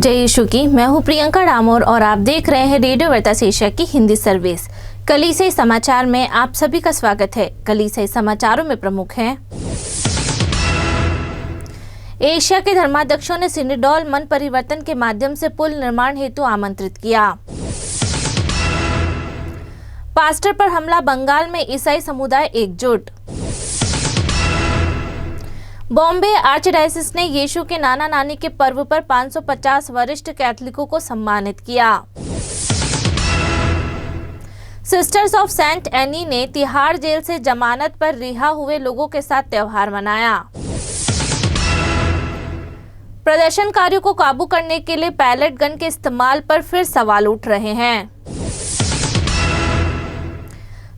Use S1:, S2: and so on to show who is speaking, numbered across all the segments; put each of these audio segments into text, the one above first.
S1: जय यीशु की। मैं हूँ प्रियंका डामोर और आप देख रहे हैं रेडियो वर्तास एशिया की हिंदी सर्विस। कलीसिया समाचार में आप सभी का स्वागत है। कलीसिया समाचारों में प्रमुख हैं। एशिया के धर्माध्यक्षों ने सिनेडोल मन परिवर्तन के माध्यम से पुल निर्माण हेतु आमंत्रित किया। पास्टर पर हमला, बंगाल में ईसाई समुदाय एकजुट। बॉम्बे आर्चडायसिस ने यीशु के नाना नानी के पर्व पर 550 वरिष्ठ कैथोलिकों को सम्मानित किया। सिस्टर्स ऑफ सेंट एनी ने तिहाड़ जेल से जमानत पर रिहा हुए लोगों के साथ त्योहार मनाया। प्रदर्शनकारियों को काबू करने के लिए पैलेट गन के इस्तेमाल पर फिर सवाल उठ रहे हैं।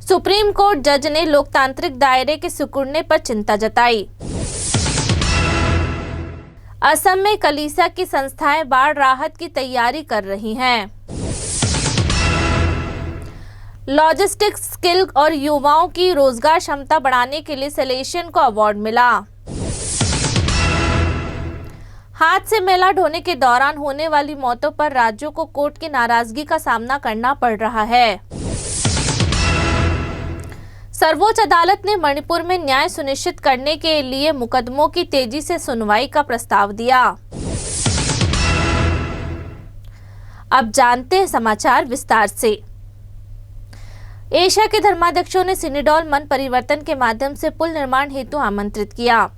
S1: सुप्रीम कोर्ट जज ने लोकतांत्रिक दायरे के सिकुड़ने पर चिंता जताई। असम में कलीसिया की संस्थाएं बाढ़ राहत की तैयारी कर रही हैं। लॉजिस्टिक्स स्किल और युवाओं की रोजगार क्षमता बढ़ाने के लिए सेलेशियन को अवार्ड मिला। हाथ से मेला ढोने के दौरान होने वाली मौतों पर राज्यों को कोर्ट की नाराजगी का सामना करना पड़ रहा है। सर्वोच्च अदालत ने मणिपुर में न्याय सुनिश्चित करने के लिए मुकदमों की तेजी से सुनवाई का प्रस्ताव दिया। अब जानते हैं समाचार विस्तार से। एशिया के धर्माध्यक्षों ने सिनेडोल मन परिवर्तन के माध्यम से पुल निर्माण हेतु आमंत्रित किया।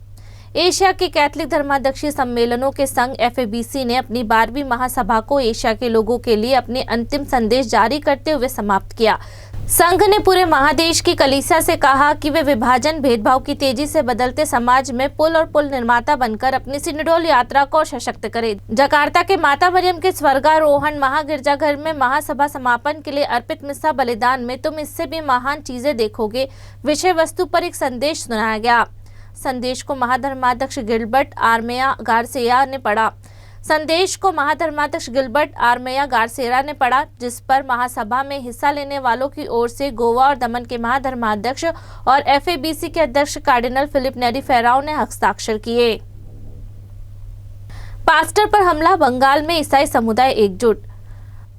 S1: एशिया के कैथोलिक धर्माध्यक्षीय सम्मेलनों के संघ FABC ने अपनी 12वीं महासभा को एशिया के लोगों के लिए अपने अंतिम संदेश जारी करते हुए समाप्त किया। संघ ने पूरे महादेश की कलीसिया से कहा कि वे विभाजन, भेदभाव की तेजी से बदलते समाज में पुल और पुल निर्माता बनकर अपनी सिनेडोल यात्रा को सशक्त करें। जकार्ता के माता मरियम के स्वर्गारोहण महागिरजाघर में महासभा समापन के लिए अर्पित मिस्सा बलिदान में तुम इससे भी महान चीजें देखोगे विषय वस्तु पर एक संदेश सुनाया गया। संदेश को महाधर्माध्यक्ष गिलबर्ट आर्मेया गार्सिया ने पढ़ा। ने पढ़ा, जिस पर महासभा में हिस्सा लेने वालों की ओर से गोवा और दमन के महाधर्माध्यक्ष और FABC के अध्यक्ष कार्डिनल फिलिप नेरी फेराओ ने हस्ताक्षर किए। पास्टर पर हमला, बंगाल में ईसाई समुदाय एकजुट।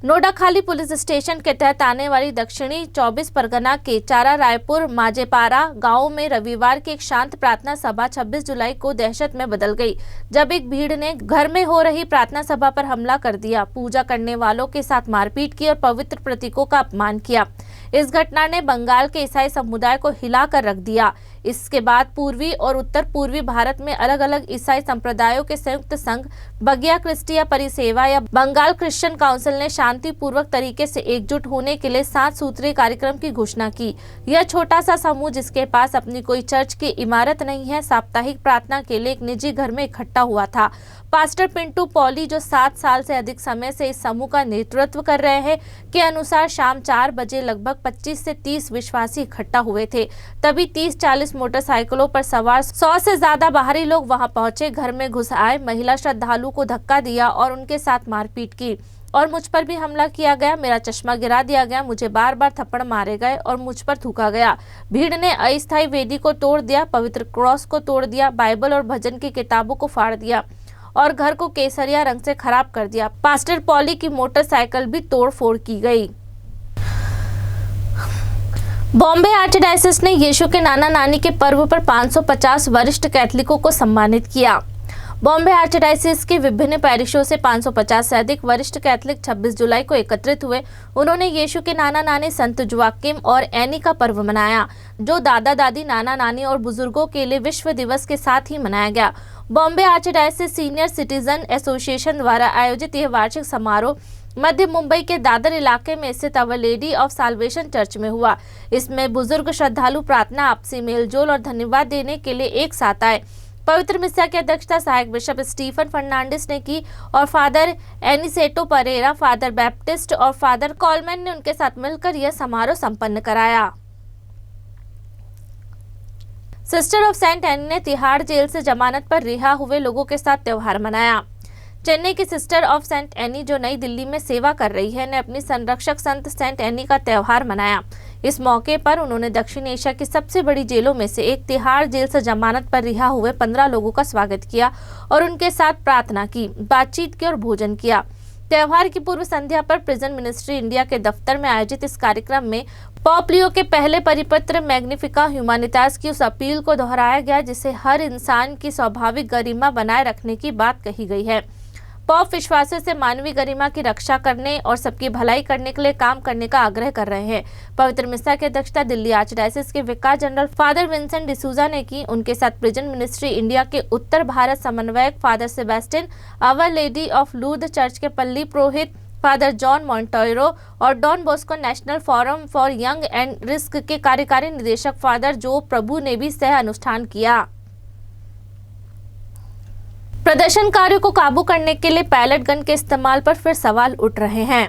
S1: नोडाखाली पुलिस स्टेशन के तहत आने वाली दक्षिणी 24 परगना के चारा रायपुर माजेपारा गांव में रविवार की एक शांत प्रार्थना सभा 26 जुलाई को दहशत में बदल गई, जब एक भीड़ ने घर में हो रही प्रार्थना सभा पर हमला कर दिया, पूजा करने वालों के साथ मारपीट की और पवित्र प्रतीकों का अपमान किया। इस घटना ने बंगाल के ईसाई समुदाय को हिलाकर रख दिया। इसके बाद पूर्वी और उत्तर पूर्वी भारत में अलग अलग ईसाई संप्रदायों के संयुक्त संघ बगिया क्रिस्टिया परिसेवा या बंगाल क्रिश्चियन काउंसिल ने शांतिपूर्वक तरीके से एकजुट होने के लिए 7 सूत्रीय कार्यक्रम की घोषणा की। यह छोटा सा समूह, जिसके पास अपनी कोई चर्च की इमारत नहीं है, साप्ताहिक प्रार्थना के लिए एक निजी घर में इकट्ठा हुआ था। पास्टर पिंटू पॉली, जो 7 साल से अधिक समय से इस समूह का नेतृत्व कर रहे हैं, के अनुसार शाम 4 बजे लगभग 25 से 30 विश्वासी इकट्ठा हुए थे। तभी 30-40 मोटरसाइकिलों पर सवार 100 से ज्यादा बाहरी लोग वहां पहुंचे, घर में घुस आए, महिला श्रद्धालु को धक्का दिया और उनके साथ मारपीट की और मुझ पर भी हमला किया गया। मेरा चश्मा गिरा दिया गया, मुझे बार बार थप्पड़ मारे गए और मुझ पर थूका गया। भीड़ ने अस्थायी वेदी को तोड़ दिया, पवित्र क्रॉस को तोड़ दिया, बाइबल और भजन की किताबों को फाड़ दिया और घर को केसरिया रंग से खराब कर दिया। पास्टर पॉली की मोटरसाइकिल भी तोड़ फोड़ की गई। बॉम्बे आर्चडायसिस ने यीशु के नाना नानी के पर्व पर 550 वरिष्ठ कैथोलिकों को सम्मानित किया। बॉम्बे आर्चडायसिस के विभिन्न पैरिशों से 550 से अधिक वरिष्ठ कैथोलिक 26 जुलाई को एकत्रित हुए। उन्होंने यीशु के नाना नानी संत जोआकिम और एनी का पर्व मनाया, जो दादा दादी, नाना नानी और बुजुर्गों के लिए विश्व दिवस के साथ ही मनाया गया। Bombay archdiocese senior citizen association द्वारा आयोजित यह वार्षिक समारोह मध्य मुंबई के दादर इलाके में स्थित अवर लेडी ऑफ साल्वेशन चर्च में हुआ। इसमें बुजुर्ग श्रद्धालु प्रार्थना, आपसी मेलजोल और धन्यवाद देने के लिए एक साथ आए। पवित्र मिस्सा की अध्यक्षता सहायक बिशप स्टीफन फर्नांडिस ने की और फादर एनिसेटो परेरा, फादर बैप्टिस्ट और फादर कॉलमैन ने उनके साथ मिलकर यह समारोह संपन्न कराया। सिस्टर ऑफ सेंट एनी ने तिहाड़ जेल से जमानत पर रिहा हुए लोगों के साथ त्योहार मनाया। चेन्नई की सिस्टर ऑफ सेंट एनी, जो नई दिल्ली में सेवा कर रही है, ने अपनी संरक्षक संत सेंट एनी का त्यौहार मनाया। इस मौके पर उन्होंने दक्षिण एशिया की सबसे बड़ी जेलों में से एक तिहाड़ जेल से जमानत पर रिहा हुए 15 लोगों का स्वागत किया और उनके साथ प्रार्थना की, बातचीत की और भोजन किया। त्योहार की पूर्व संध्या पर प्रिजन मिनिस्ट्री इंडिया के दफ्तर में आयोजित इस कार्यक्रम में पोप लियो के पहले परिपत्र मैग्निफिका ह्यूमैनिटास की उस अपील को दोहराया गया जिसे हर इंसान की स्वाभाविक गरिमा बनाए रखने की बात कही गई है। पोप विश्वासियों से मानवीय गरिमा की रक्षा करने और सबकी भलाई करने के लिए काम करने का आग्रह कर रहे हैं। पवित्र मिसा की अध्यक्षता दिल्ली आर्चडायसिस के विकार जनरल फादर विंसेंट डिसूजा ने की। उनके साथ प्रिजन मिनिस्ट्री इंडिया के उत्तर भारत समन्वयक father Sebastian, our lady of Lourdes church के पल्ली पुरोहित फादर जॉन मोंटोरो और Don Bosco National Forum for Young and Risk के कार्यकारी निदेशक फादर जो प्रभु ने भी सह अनुष्ठान किया। प्रदर्शनकारियों को काबू करने के लिए पैलेट गन के इस्तेमाल पर फिर सवाल उठ रहे हैं।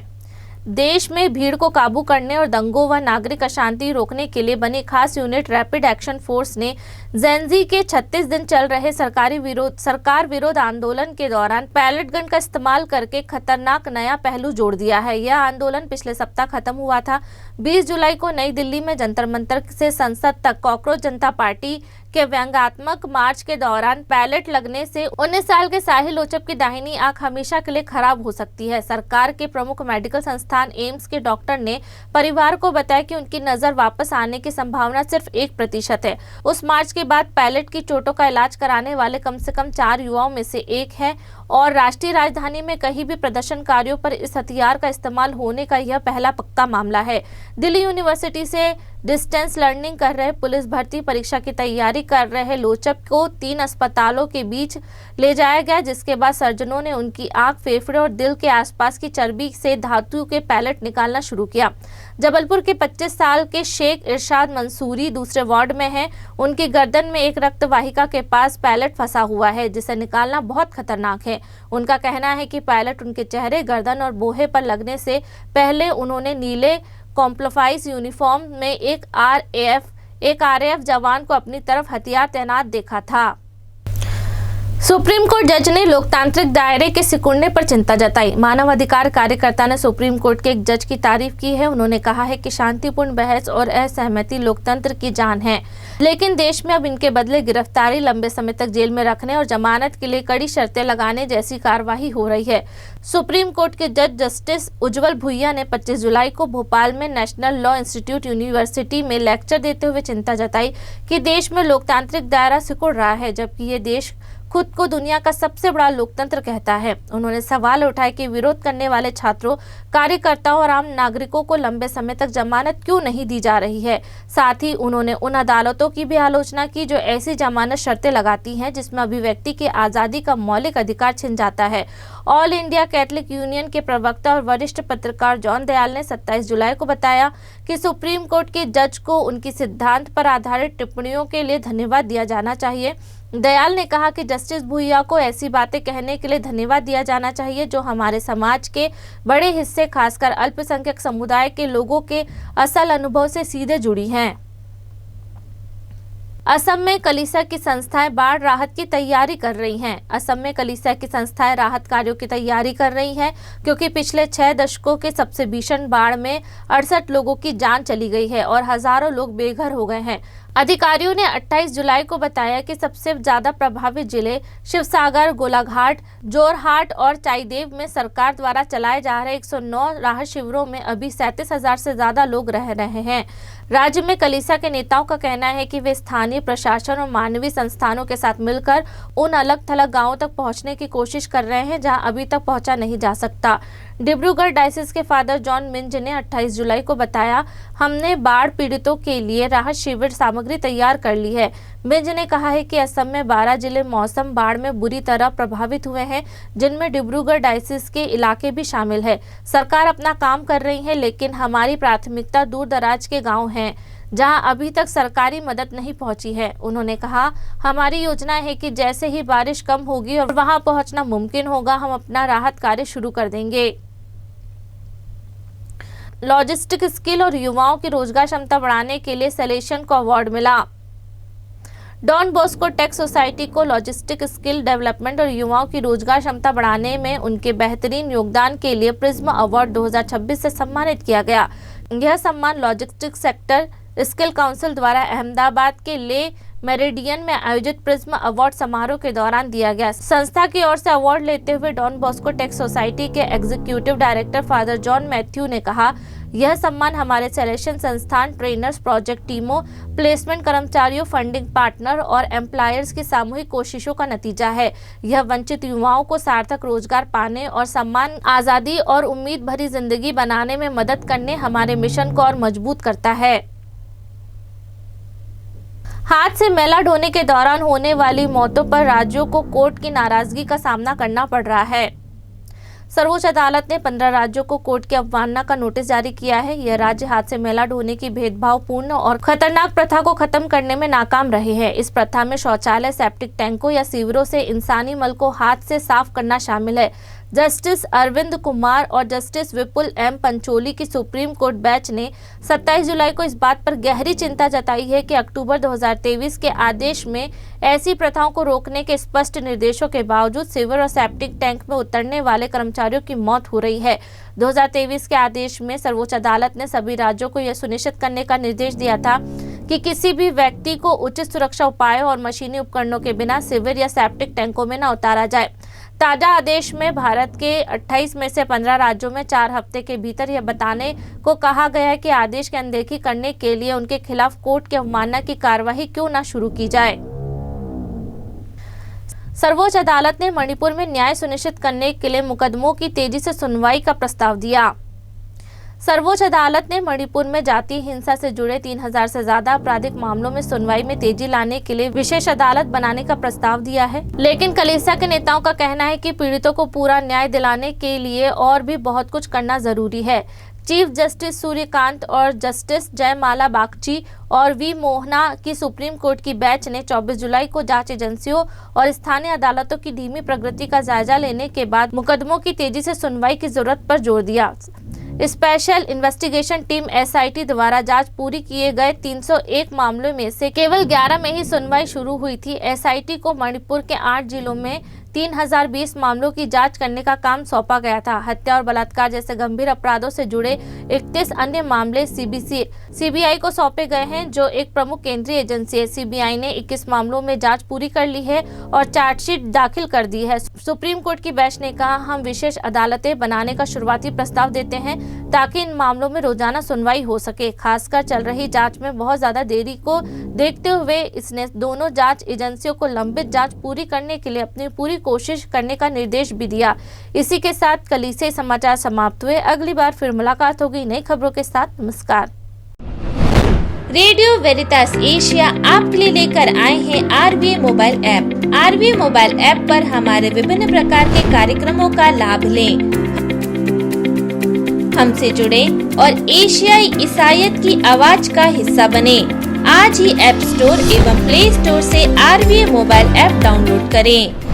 S1: देश में भीड़ को काबू करने और दंगों व नागरिक अशांति रोकने के लिए बनी खास यूनिट रैपिड एक्शन फोर्स ने जेनजी के 36 दिन चल रहे सरकार विरोध आंदोलन के दौरान पैलेट गन का इस्तेमाल करके खतरनाक नया पहलू जोड़ दिया है। यह आंदोलन पिछले सप्ताह खत्म हुआ था। 20 जुलाई को नई दिल्ली में जंतर मंतर से संसद तक कॉकरोच जनता पार्टी के व्यंग्यात्मक मार्च के दौरान पैलेट लगने से 19 साल के साहिल लोचप की दाहिनी आंख हमेशा के लिए खराब हो सकती है। सरकार के प्रमुख मेडिकल संस्थान एम्स के डॉक्टर ने परिवार को बताया कि उनकी नजर वापस आने की संभावना सिर्फ 1% है। उस मार्च के बाद पैलेट की चोटों का इलाज कराने वाले कम से कम 4 युवाओं में से एक है और राष्ट्रीय राजधानी में कहीं भी प्रदर्शनकारियों पर इस हथियार का इस्तेमाल होने का यह पहला पक्का मामला है। दिल्ली यूनिवर्सिटी से डिस्टेंस लर्निंग कर रहे पुलिस भर्ती परीक्षा की तैयारी कर रहे लोचप को 3 अस्पतालों के बीच ले जाया गया, जिसके बाद सर्जनों ने उनकी आंख, फेफड़े और दिल के आसपास की चर्बी से धातु के पैलेट निकालना शुरू किया। जबलपुर के 25 साल के शेख इरशाद मंसूरी दूसरे वार्ड में हैं। उनकी गर्दन में एक रक्त वाहिका के पास पैलेट फंसा हुआ है जिसे निकालना बहुत खतरनाक है। उनका कहना है कि पैलेट उनके चेहरे, गर्दन और बोहे पर लगने से पहले उन्होंने नीले कॉम्प्लोफाइज यूनिफॉर्म में एक आरएएफ जवान को अपनी तरफ हथियार तैनात देखा था। सुप्रीम कोर्ट जज ने लोकतांत्रिक दायरे के सिकुड़ने पर चिंता जताई। मानव अधिकार कार्यकर्ता ने सुप्रीम कोर्ट के एक जज की तारीफ की है। उन्होंने कहा है कि शांतिपूर्ण बहस और असहमति लोकतंत्र की जान है, लेकिन देश में अब इनके बदले गिरफ्तारी, लंबे समय तक जेल में रखने और जमानत के लिए कड़ी शर्तें लगाने जैसी कार्रवाई हो रही है। सुप्रीम कोर्ट के जज जस्टिस उज्जवल भुइया ने 25 जुलाई को भोपाल में नेशनल लॉ इंस्टीट्यूट यूनिवर्सिटी में लेक्चर देते हुए चिंता जताई कि देश में लोकतांत्रिक दायरा सिकुड़ रहा है, जबकि ये देश खुद को दुनिया का सबसे बड़ा लोकतंत्र कहता है। उन्होंने सवाल उठाए कि विरोध करने वाले छात्रों, कार्यकर्ताओं और आम नागरिकों को लंबे समय तक जमानत क्यों नहीं दी जा रही है। साथ ही उन्होंने उन अदालतों की भी आलोचना की जो ऐसी जमानत शर्तें लगाती हैं जिसमें अभिव्यक्ति की आज़ादी का मौलिक अधिकार छिन जाता है। ऑल इंडिया कैथलिक यूनियन के प्रवक्ता और वरिष्ठ पत्रकार जॉन दयाल ने 27 जुलाई को बताया कि सुप्रीम कोर्ट के जज को उनकी सिद्धांत पर आधारित टिप्पणियों के लिए धन्यवाद दिया जाना चाहिए। दयाल ने कहा कि जस्टिस भुइया को ऐसी बातें कहने के लिए धन्यवाद दिया जाना चाहिए जो हमारे समाज के बड़े हिस्से, खासकर अल्पसंख्यक समुदाय के लोगों के असल अनुभव से सीधे जुड़ी हैं। असम में कलीसिया की संस्थाएं बाढ़ राहत की तैयारी कर रही हैं। असम में कलीसिया की संस्थाएं राहत कार्यों की तैयारी कर रही हैं क्योंकि पिछले 6 दशकों के सबसे भीषण बाढ़ में 68 लोगों की जान चली गई है और हजारों लोग बेघर हो गए हैं। अधिकारियों ने 28 जुलाई को बताया कि सबसे ज्यादा प्रभावित जिले शिवसागर, गोलाघाट, जोरहाट और चाईदेव में सरकार द्वारा चलाए जा रहे 109 राहत शिविरों में अभी 37,000 से ज्यादा लोग रह रहे हैं। राज्य में कलीसिया के नेताओं का कहना है कि वे स्थानीय प्रशासन और मानवीय संस्थानों के साथ मिलकर उन अलग थलग गांवों तक पहुंचने की कोशिश कर रहे हैं जहां अभी तक पहुंचा नहीं जा सकता। डिब्रूगढ़ डायसिस के फादर जॉन मिंज ने 28 जुलाई को बताया, हमने बाढ़ पीड़ितों के लिए राहत शिविर सामग्री तैयार कर ली है। मिंज ने कहा है कि असम में 12 जिले मौसम बाढ़ में बुरी तरह प्रभावित हुए हैं, जिनमें डिब्रूगढ़ डायसिस के इलाके भी शामिल है। सरकार अपना काम कर रही है, लेकिन हमारी प्राथमिकता दूर दराज के गाँव हैं जहां अभी तक सरकारी मदद नहीं पहुंची है। उन्होंने कहा, हमारी योजना है कि जैसे ही बारिश कम होगी और वहां पहुंचना मुमकिन होगा, हम अपना राहत कार्य शुरू कर देंगे। लॉजिस्टिक स्किल और युवाओं की रोजगार क्षमता बढ़ाने के लिए सलेशन को अवार्ड मिला। डॉन बॉस्को टेक सोसाइटी को लॉजिस्टिक स्किल डेवलपमेंट और युवाओं की रोजगार क्षमता बढ़ाने में उनके बेहतरीन योगदान के लिए प्रिज्म अवार्ड 2026 से सम्मानित किया गया। यह सम्मान लॉजिस्टिक सेक्टर स्किल काउंसिल द्वारा अहमदाबाद के ले मेरिडियन में आयोजित प्रिज्म अवार्ड समारोह के दौरान दिया गया। संस्था की ओर से अवार्ड लेते हुए डॉन बॉस्को टेक सोसाइटी के executive director father John Matthew ने कहा, यह सम्मान हमारे सेलेक्शन संस्थान, ट्रेनर्स, प्रोजेक्ट टीमों, प्लेसमेंट कर्मचारियों, फंडिंग पार्टनर और एम्प्लॉयर्स की सामूहिक कोशिशों का नतीजा है। यह वंचित युवाओं को सार्थक रोजगार पाने और सम्मान, आजादी और उम्मीद भरी जिंदगी बनाने में मदद करने हमारे मिशन को और मजबूत करता है। हाथ से मैला ढोने के दौरान होने वाली मौतों पर राज्यों को कोर्ट की नाराजगी का सामना करना पड़ रहा है। सर्वोच्च अदालत ने 15 राज्यों को कोर्ट की अवमानना का नोटिस जारी किया है। यह राज्य हाथ से मैला ढोने की भेदभावपूर्ण और खतरनाक प्रथा को खत्म करने में नाकाम रहे हैं। इस प्रथा में शौचालय, सेप्टिक टैंकों या सीवरों से इंसानी मल को हाथ से साफ करना शामिल है। जस्टिस अरविंद कुमार और जस्टिस विपुल एम पंचोली की सुप्रीम कोर्ट बेंच ने 27 जुलाई को इस बात पर गहरी चिंता जताई है कि अक्टूबर 2023 के आदेश में ऐसी प्रथाओं को रोकने के स्पष्ट निर्देशों के बावजूद सीवर और सेप्टिक टैंक में उतरने वाले कर्मचारियों की मौत हो रही है। 2023 के आदेश में सर्वोच्च अदालत ने सभी राज्यों को यह सुनिश्चित करने का निर्देश दिया था कि किसी भी व्यक्ति को उचित सुरक्षा उपायों और मशीनी उपकरणों के बिना सीवर या सेप्टिक टैंकों में न उतारा जाए। ताजा आदेश में भारत के 28 में से 15 राज्यों में 4 हफ्ते के भीतर यह बताने को कहा गया है कि आदेश की अनदेखी करने के लिए उनके खिलाफ कोर्ट की अवमानना की कार्रवाई क्यों न शुरू की जाए। सर्वोच्च अदालत ने मणिपुर में न्याय सुनिश्चित करने के लिए मुकदमों की तेजी से सुनवाई का प्रस्ताव दिया। सर्वोच्च अदालत ने मणिपुर में जातीय हिंसा से जुड़े 3000 से ज्यादा आपराधिक मामलों में सुनवाई में तेजी लाने के लिए विशेष अदालत बनाने का प्रस्ताव दिया है। लेकिन कलीसिया के नेताओं का कहना है कि पीड़ितों को पूरा न्याय दिलाने के लिए और भी बहुत कुछ करना जरूरी है। चीफ जस्टिस सूर्यकांत और जस्टिस जयमाला बागची और वी मोहना की सुप्रीम कोर्ट की बेंच ने 24 जुलाई को जांच एजेंसियों और स्थानीय अदालतों की धीमी प्रगति का जायजा लेने के बाद मुकदमों की तेजी से सुनवाई की जरूरत पर जोर दिया। स्पेशल इन्वेस्टिगेशन टीम SIT द्वारा जांच पूरी किए गए 301 मामलों में से केवल 11 में ही सुनवाई शुरू हुई थी। SIT को मणिपुर के 8 जिलों में 3020 मामलों की जांच करने का काम सौंपा गया था। हत्या और बलात्कार जैसे गंभीर अपराधों से जुड़े 31 अन्य मामले CBI को सौंपे गए हैं, जो एक प्रमुख केंद्रीय एजेंसी है। CBI ने 21 मामलों में जांच पूरी कर ली है और चार्जशीट दाखिल कर दी है। सुप्रीम कोर्ट की बेंच ने कहा, हम विशेष अदालतें बनाने का शुरुआती प्रस्ताव देते हैं ताकि इन मामलों में रोजाना सुनवाई हो सके। खासकर चल रही जांच में बहुत ज्यादा देरी को देखते हुए इसने दोनों जांच एजेंसियों को लंबित जांच पूरी करने के लिए अपनी पूरी कोशिश करने का निर्देश भी दिया। इसी के साथ कलीसिया समाचार समाप्त हुए। अगली बार फिर मुलाकात होगी नई खबरों के साथ। नमस्कार।
S2: रेडियो वेरितास एशिया आपके लिए लेकर आए हैं RVA mobile app. RVA mobile app पर हमारे विभिन्न प्रकार के कार्यक्रमों का लाभ लें, हमसे जुड़े और एशियाई ईसाईयत की आवाज का हिस्सा बने। आज ही ऐप स्टोर एवं प्ले स्टोर से RVA मोबाइल ऐप डाउनलोड करें।